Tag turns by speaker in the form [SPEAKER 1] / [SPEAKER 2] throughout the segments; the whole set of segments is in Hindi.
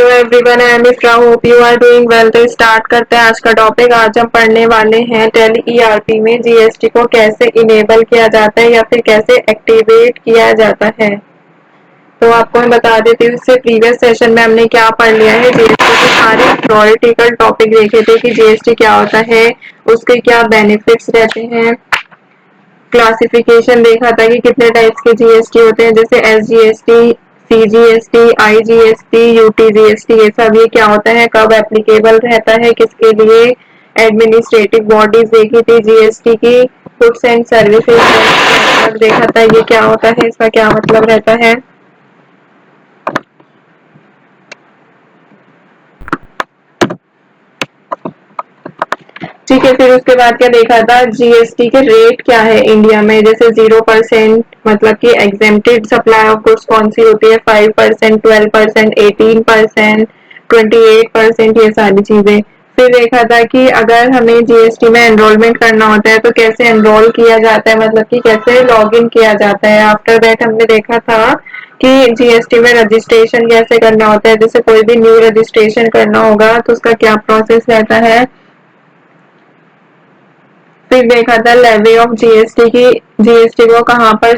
[SPEAKER 1] Hello everyone, I am Ifra, hope you are doing well. तो स्टार्ट करते हैं आज का टॉपिक। आज हम पढ़ने वाले हैं टैली ईआरपी में जीएसटी को कैसे इनेबल किया जाता है या फिर कैसे एक्टिवेट किया जाता है। तो आपको मैं बता देती हूँ, इससे प्रीवियस सेशन में हमने क्या पढ़ लिया है। जीएसटी के सारे थ्योरेटिकल टॉपिक देखे थे कि जीएसटी क्या होता है, उसके क्या बेनिफिट्स रहते हैं। क्लासिफिकेशन देखा था कि कितने टाइप्स के जीएसटी होते हैं, जैसे एसजीएसटी, सीजीएसटी, आईजीएसटी, यूटीजीएसटी। ये सब ये क्या होता है, कब एप्लीकेबल रहता है, किसके लिए। एडमिनिस्ट्रेटिव बॉडीज देखी थी जीएसटी की। गुड्स एंड सर्विसेज देखा था, ये क्या होता है, इसका क्या मतलब रहता है। ठीक है, फिर उसके बाद क्या देखा था, जीएसटी के रेट क्या है इंडिया में। जैसे 0% मतलब कि एग्जेम्प्टेड सप्लाई ऑफ गुड्स कौन सी होती है, 5%, 12%, 18%, 28%, ये सारी चीजें। फिर देखा था कि अगर हमें जीएसटी में एनरोलमेंट करना होता है तो कैसे एनरोल किया जाता है, मतलब कि कैसे लॉग इन किया जाता है। आफ्टर दैट हमने देखा था कि जीएसटी में रजिस्ट्रेशन कैसे करना होता है। जैसे कोई भी न्यू रजिस्ट्रेशन करना होगा तो उसका क्या प्रोसेस रहता है। फिर देखा था लेवी ऑफ जीएसटी की, जीएसटी को कहाँ पर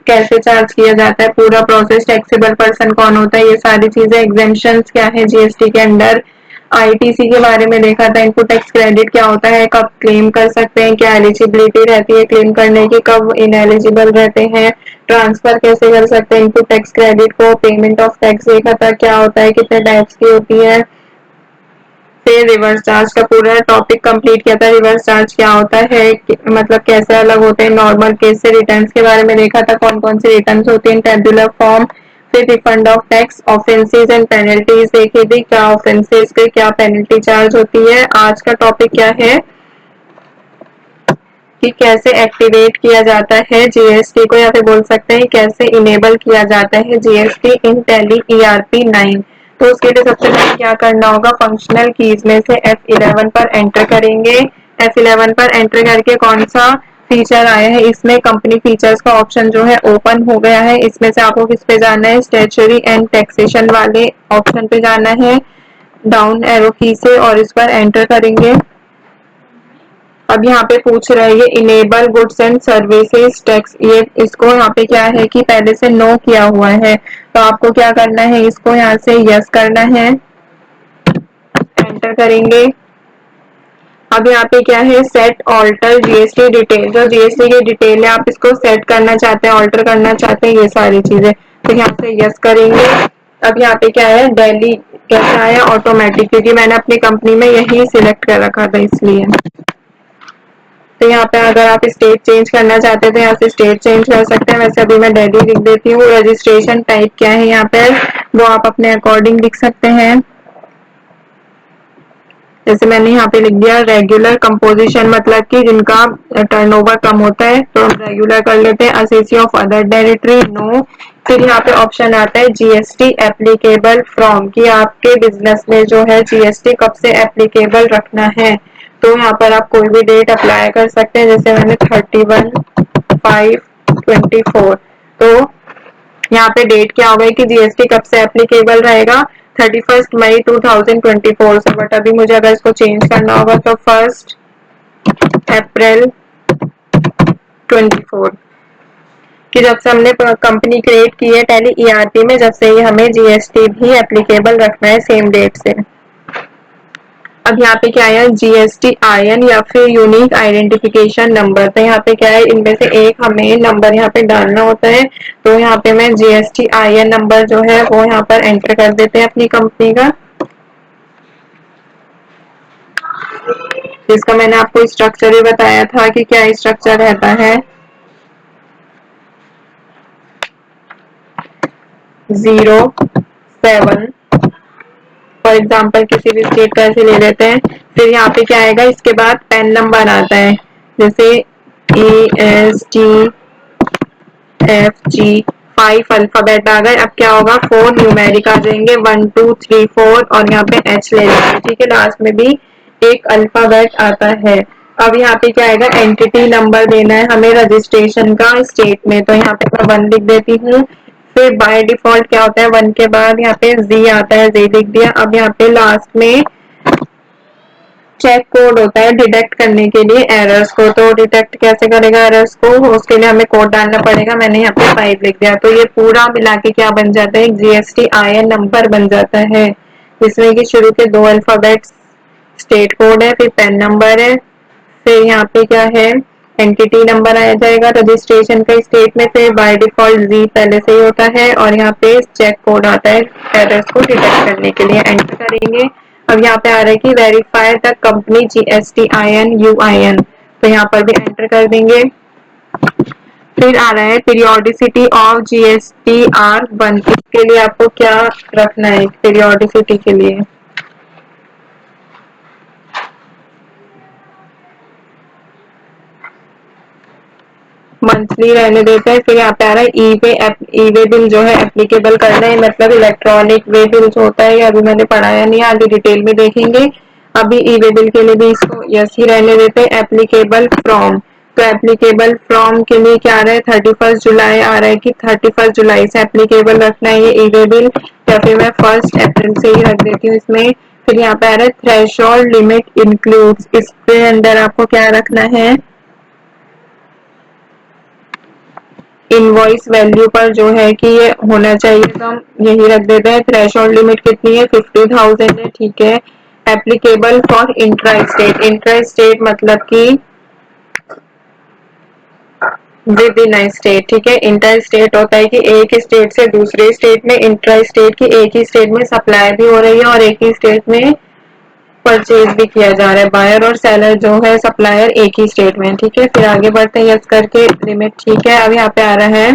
[SPEAKER 1] कैसे चार्ज किया जाता है, पूरा प्रोसेस, टैक्सेबल पर्सन कौन होता है, ये सारी चीजें। एग्जेम्पशंस क्या है जीएसटी के अंडर। आईटीसी के बारे में देखा था, इनपुट टैक्स क्रेडिट क्या होता है, कब क्लेम कर सकते हैं, क्या एलिजिबिलिटी रहती है क्लेम करने की, कब इनएलिजिबल रहते हैं, ट्रांसफर कैसे कर सकते हैं इनपुट टैक्स क्रेडिट को। पेमेंट ऑफ टैक्स देखा था क्या होता है, कितने टाइप्स की होती है। फिर रिवर्स चार्ज का पूरा टॉपिक कंप्लीट किया था। रिवर्स चार्ज क्या होता है, मतलब कैसे अलग होते हैं नॉर्मल केस से। रिटर्न्स के बारे में देखा था, कौन कौन सी रिटर्न्स होती हैं टेबुलर फॉर्म। फिर refund of tax, offences and penalties देखी थी, क्या ऑफेंसेस के क्या पेनल्टी चार्ज होती है। आज का टॉपिक क्या है कि कैसे एक्टिवेट किया जाता है जीएसटी को, या फिर बोल सकते हैं कैसे इनेबल किया जाता है जीएसटी इन टैली ईआरपी 9। तो उसके लिए सबसे पहले क्या करना होगा, फंक्शनल कीज में से F11 पर एंटर करेंगे। F11 पर एंटर करके कौन सा फीचर आया है, इसमें कंपनी फीचर्स का ऑप्शन जो है ओपन हो गया है। इसमें से आपको किस पे जाना है, स्टैट्यूटरी एंड टैक्सेशन वाले ऑप्शन पे जाना है डाउन एरो की से, और इस पर एंटर करेंगे। अब यहाँ पे पूछ रहा है ये enable goods and services tax, ये इसको यहाँ पे क्या है कि पहले से नो किया हुआ है, तो आपको क्या करना है, इसको यहाँ से यस करना है, एंटर करेंगे। अब यहाँ पे क्या है, सेट ऑल्टर जीएसटी डिटेल, जो जीएसटी की डिटेल है आप इसको सेट करना चाहते हैं, ऑल्टर करना चाहते हैं, ये सारी चीजें। तो यहाँ से यस करेंगे। अब यहाँ पे क्या है, दिल्ली कैसा आया, ऑटोमेटिक, क्योंकि मैंने अपनी कंपनी में यही सिलेक्ट कर रखा था इसलिए। तो यहाँ पे अगर आप स्टेट चेंज करना चाहते थे, यहाँ से स्टेट चेंज कर सकते हैं। वैसे अभी मैं दिल्ली लिख देती हूँ। रजिस्ट्रेशन टाइप क्या है यहाँ पे, वो आप अपने अकॉर्डिंग लिख सकते हैं। जैसे मैंने यहाँ पे लिख दिया रेगुलर कंपोजिशन, मतलब कि जिनका टर्नओवर कम होता है तो हम रेगुलर कर लेते हैं। Assessee of other territory, no. फिर यहाँ पे ऑप्शन आता है जीएसटी एप्लीकेबल फ्रॉम, कि आपके बिजनेस में जो है जीएसटी कब से एप्लीकेबल रखना है। तो यहाँ पर आप कोई भी डेट अप्लाई कर सकते हैं, जैसे मैंने 31/5/24। तो यहाँ पे डेट क्या होगा कि जीएसटी कब से एप्लीकेबल रहेगा, 31 मई 2024 से। बट अभी मुझे अगर इसको चेंज करना होगा तो 1 अप्रैल 24, कि जब से हमने कंपनी क्रिएट की है टैली ईआरपी में, जब से ही हमें जीएसटी भी एप्लीकेबल रखना है सेम डेट से। अब यहाँ पे क्या है, जीएसटी आईएन या फिर यूनिक आइडेंटिफिकेशन नंबर। तो यहाँ पे क्या है, इनमें से एक हमें नंबर यहाँ पे डालना होता है। तो यहाँ पे मैं जीएसटी आईएन नंबर जो है वो यहाँ पर एंटर कर देते हैं अपनी कंपनी का, जिसका मैंने आपको स्ट्रक्चर ही बताया था कि क्या स्ट्रक्चर रहता है। 07 फॉर एग्जाम्पल किसी भी स्टेट का ऐसे ले लेते हैं। फिर यहाँ पे क्या आएगा, इसके बाद पैन नंबर आता है, जैसे ASDFG, 5 अल्फाबेट आ गए। अब क्या होगा, 4 न्यूमेरिक आ जाएंगे, 1 2 3 4, और यहाँ पे H ले लेंगे। ठीक है, लास्ट में भी एक अल्फाबेट आता है। अब यहाँ पे क्या आएगा, एंटिटी नंबर देना है हमें रजिस्ट्रेशन का स्टेट में। तो यहाँ पे मैं 1 लिख देती हूँ। फिर बाय डिफॉल्ट क्या होता है, 1 के बाद यहाँ पे जी आता है, जी लिख दिया। अब यहाँ पे लास्ट में चेक कोड होता है डिटेक्ट करने के लिए एरर्स को। तो डिटेक्ट कैसे करेगा एरर्स को, उसके लिए हमें कोड डालना पड़ेगा। मैंने यहाँ पे 5 लिख दिया। तो ये पूरा मिला के क्या बन जाता है, एक जीएसटी आईएन नंबर बन जाता है, जिसमें कि शुरू के 2 अल्फाबेट्स स्टेट कोड है, फिर पैन नंबर है, फिर यहाँ पे क्या है एंटिटी नंबर आ जाएगा रजिस्ट्रेशन का स्टेट में, फिर बाय डिफॉल्ट जी पहले से ही होता है, और यहाँ पे चेक कोड आता है एरर्स को डिटेक्ट करने के लिए। एंटर करेंगे। अब यहाँ पे आ रहा है कि verify the company GST IN UIN, तो यहाँ पर भी एंटर कर देंगे। फिर आ रहा है पीरियोडिसिटी ऑफ जीएसटी आर 1, इसके लिए आपको क्या रखना है पीरियोडिसिटी के लिए, मंथली रहने देते हैं। फिर यहाँ पे आ रहा है ई वे बिल जो है एप्लीकेबल करना है, मतलब इलेक्ट्रॉनिक वे बिल जो होता है, अभी मैंने पढ़ाया नहीं है, आगे डिटेल में देखेंगे। अभी ई वे बिल के लिए भी इसको यस ही रहने देते हैं। एप्लीकेबल फ्रॉम, तो एप्लीकेबल फ्रॉम के लिए क्या आ रहा है 31 जुलाई आ रहा है कि 31 जुलाई से एप्लीकेबल रखना है ये ई वे बिल, या फिर मैं 1 अप्रैल से ही रख देती हूँ इसमें। फिर यहाँ पे आ रहा है थ्रेशोल्ड लिमिट इंक्लूड्स, इसके अंदर आपको क्या रखना है, इनवॉइस वैल्यू पर जो है कि ये होना चाहिए, तो हम यही रख देते हैं। थ्रेशोल्ड लिमिट कितनी है 50,000 है, ठीक है। Applicable for intra state, intra state मतलब कि विद इन स्टेट, ठीक है। इंटर स्टेट होता है कि एक स्टेट से दूसरे स्टेट में, इंट्रा स्टेट की एक ही स्टेट में सप्लाई भी हो रही है और एक ही स्टेट में परचेज भी किया जा रहा है, बायर और सेलर जो है सप्लायर एक ही स्टेट में, ठीक है। फिर आगे बढ़ते हैं यस करके, लिमिट ठीक है। अब यहाँ पे आ रहा है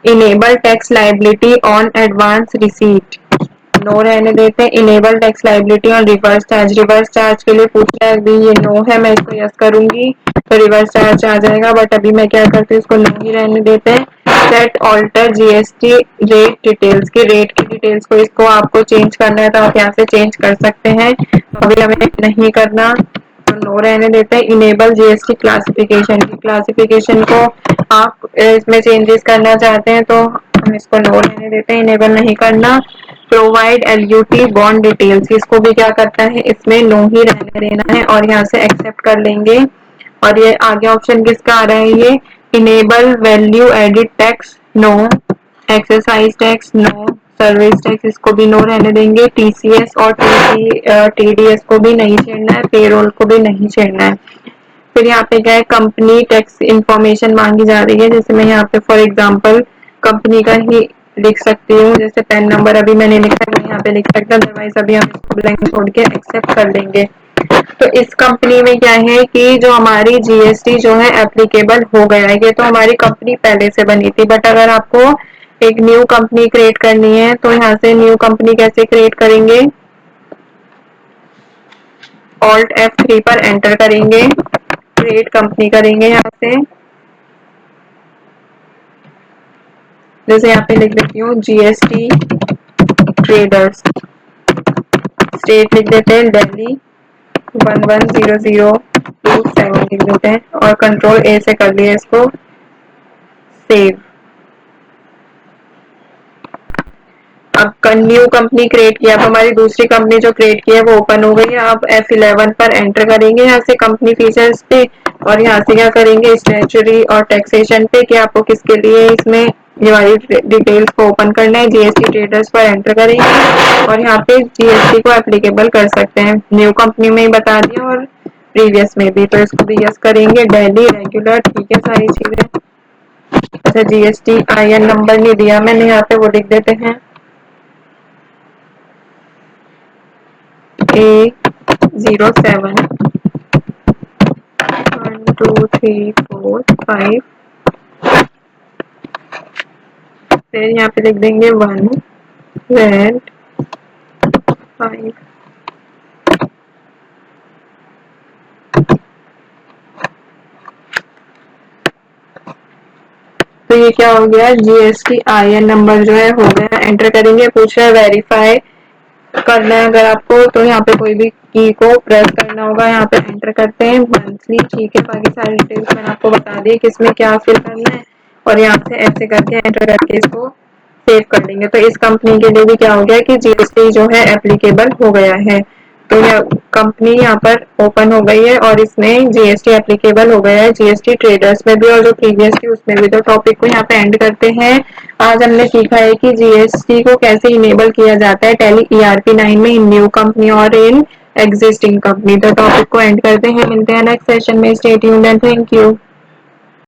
[SPEAKER 1] enable tax liability on advance receipt, no रहने देते हैं। Enable tax liability on reverse charge, reverse charge के लिए पूछ रहा है, अभी ये नो है, मैं इसको यस करूंगी तो रिवर्स चार्ज आ जाएगा, बट अभी मैं क्या करती हूँ इसको नो ही रहने देते हैं। Set alter GST rate details, की रेट की डिटेल्स को इसको आपको चेंज करना है तो आप यहाँ से चेंज कर सकते हैं, अभी हमें नहीं करना तो नो रहने देते हैं। इनेबल जीएसटी क्लासिफिकेशन, की क्लासिफिकेशन को आप इसमें चेंजेस करना चाहते हैं तो हम इसको नो रहने देते हैं, इनेबल नहीं करना। प्रोवाइड एलयूटी बॉन्ड डिटेल्स, इसको भी क्या करता है इसमें नो ही रहने देना है और यहाँ से एक्सेप्ट कर लेंगे। और ये आगे ऑप्शन किसका आ रहा है, ये enable value added tax no, exercise tax no, service tax इसको भी नो रहने देंगे। टीसीएस और टीडीएस को भी नहीं छेड़ना है, पेरोल को भी नहीं छेड़ना है। फिर यहाँ पे क्या है कंपनी टैक्स इंफॉर्मेशन मांगी जा रही है, जैसे मैं यहाँ पे फॉर एग्जांपल कंपनी का ही लिख सकती हूँ, जैसे पैन नंबर अभी मैंने लिखा है मैं यहाँ पे लिख सकता हूँ, अदरवाइज अभी हम इसको ब्लैंक छोड़ के एक्सेप्ट कर लेंगे। तो इस कंपनी में क्या है कि जो हमारी जीएसटी जो है एप्लीकेबल हो गया है, ये तो हमारी कंपनी पहले से बनी थी, बट अगर आपको एक न्यू कंपनी क्रिएट करनी है तो यहाँ से न्यू कंपनी कैसे क्रिएट करेंगे, ऑल्ट F3 पर एंटर करेंगे, क्रिएट कंपनी करेंगे यहाँ से, जैसे यहाँ पे लिख देती हूँ जीएसटी ट्रेडर्स, स्टेट लिख देते हैं दिल्ली 110027 लिख देते हैं और कंट्रोल ए से कर लिया इसको सेव। अब न्यू कंपनी क्रिएट किया, अब हमारी दूसरी कंपनी जो क्रिएट की है वो ओपन हो गई है। अब F11 पर एंटर करेंगे यहाँ से कंपनी फीचर्स पे, और यहाँ से क्या करेंगे स्टैट्यूटरी और टैक्सेशन पे कि आपको किसके लिए इसमें ये वाली डिटेल्स को ओपन करना है। जीएसटी ट्रेडर्स पर एंटर करेंगे और यहाँ पे जीएसटी को एप्लीकेबल कर सकते हैं, न्यू कंपनी में ही बता दिया और प्रीवियस में भी, तो इसको भी यस करेंगे। डेली रेगुलर, ठीक है सारी चीजें। अच्छा जीएसटी आईएन नंबर नहीं दिया मैंने यहाँ पे, वो लिख देते हैं A07 1 2 3 4 5, फिर यहाँ पे लिख देंगे 1 रेड 5। तो ये क्या हो गया, जीएसटी आईएन नंबर जो है हो गया। एंटर करेंगे, पूछ रहा है वेरीफाई करना है अगर आपको, तो यहाँ पे कोई भी की को प्रेस करना होगा, यहाँ पे एंटर करते हैं मंथली, ठीक है। बाकी सारी डिटेल्स मैंने आपको बता दी किसमें क्या फिल करना है, और यहाँ से ऐसे करके एंटर करके इसको सेव कर लेंगे। तो इस कंपनी के लिए भी क्या हो गया कि जीएसटी जो है एप्लीकेबल हो गया है। तो यह कंपनी यहाँ पर ओपन हो गई है और इसमें जीएसटी एप्लीकेबल हो गया है जीएसटी ट्रेडर्स में भी और जो प्रीवियस थी उसमें भी। तो टॉपिक को यहाँ पे एंड करते हैं। आज हमने सीखा है कि जीएसटी को कैसे इनेबल किया जाता है टैली ईआरपी 9 में इन न्यू कंपनी और इन एग्जिस्टिंग कंपनी। तो टॉपिक को एंड करते हैं, मिलते हैं नेक्स्ट सेशन में। Stay tuned and thank you.